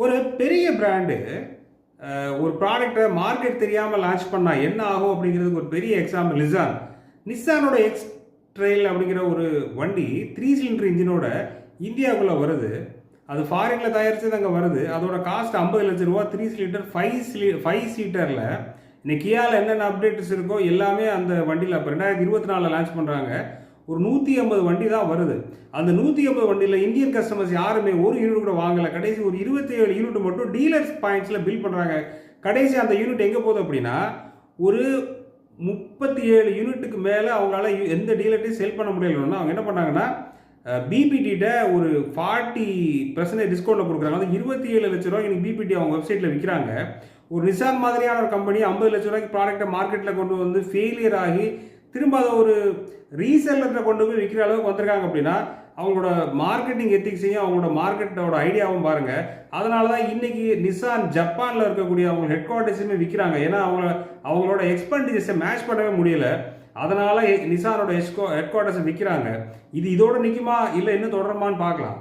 ஒரு பெரிய பிராண்டு ஒரு ப்ராடக்ட்டை மார்க்கெட் தெரியாமல் லான்ச் பண்ணால் என்ன ஆகும் அப்படிங்கிறதுக்கு ஒரு பெரிய எக்ஸாம்பிள் நிஸ்ஸானோட எக்ஸ் ட்ரெயில் அப்படிங்கிற ஒரு வண்டி 3 சிலிண்டர் இன்ஜினோட இந்தியாவுக்குள்ளே வருது. அது ஃபாரினில் தயாரித்தது அங்கே வருது. அதோட காஸ்ட் 50 லட்ச ரூபா. 3 சிலிண்டர் 5 சீட்டரில் இன்னைக்கு கியாவில் என்னென்ன அப்டேட்ஸ் இருக்கோ எல்லாமே அந்த வண்டியில் இப்போ 2024 லான்ச் பண்ணுறாங்க. ஒரு 150 வண்டி தான் வருது. அந்த 150 வண்டியில் இந்தியன் கஸ்டமர்ஸ் யாருமே ஒரு யூனிட் கூட வாங்கலை. கடைசி ஒரு 27 யூனிட் மட்டும் டீலர்ஸ் பாயிண்ட்ஸில் பில் பண்ணுறாங்க. கடைசி அந்த யூனிட் எங்கே போகுது அப்படின்னா ஒரு 37 யூனிட்டுக்கு மேலே அவங்களால எந்த டீலர்ட்டையும் செல் பண்ண முடியலன்னா அவங்க என்ன பண்ணாங்கன்னா பிபிடிட்ட ஒரு 40% டிஸ்கவுண்ட்டில் கொடுக்குறாங்க. அது 27 லட்ச ரூபாய்க்கு இன்னைக்கு பிபிடி அவங்க வெப்சைட்டில் விற்கிறாங்க. ஒரு நிசான் மாதிரியான ஒரு கம்பெனி 50 லட்ச ரூபாய்க்கு ப்ராடக்ட்டை மார்க்கெட்டில் கொண்டு வந்து ஃபெயிலியர் ஆகி திரும்ப அதை ஒரு ரீசெல்லர்கிட்ட கொண்டு போய் விற்கிற அளவுக்கு வந்திருக்காங்க அப்படின்னா அவங்களோட மார்க்கெட்டிங் எத்திக்ஸையும் அவங்களோட மார்க்கெட்டோட ஐடியாவும் பாருங்கள். அதனால தான் இன்றைக்கி நிசான் ஜப்பானில் இருக்கக்கூடிய அவங்க ஹெட் குவார்ட்டர்ஸுமே விற்கிறாங்க. ஏன்னா அவங்களோட எக்ஸ்பெண்டிச்சர்ஸை மேட்ச் பண்ணவே முடியல. அதனால் நிசானோட ஹெட் குவார்ட்டர்ஸை விற்கிறாங்க. இதோட நிற்குமா இல்லை இன்னும் தொடருமான்னு பார்க்கலாம்.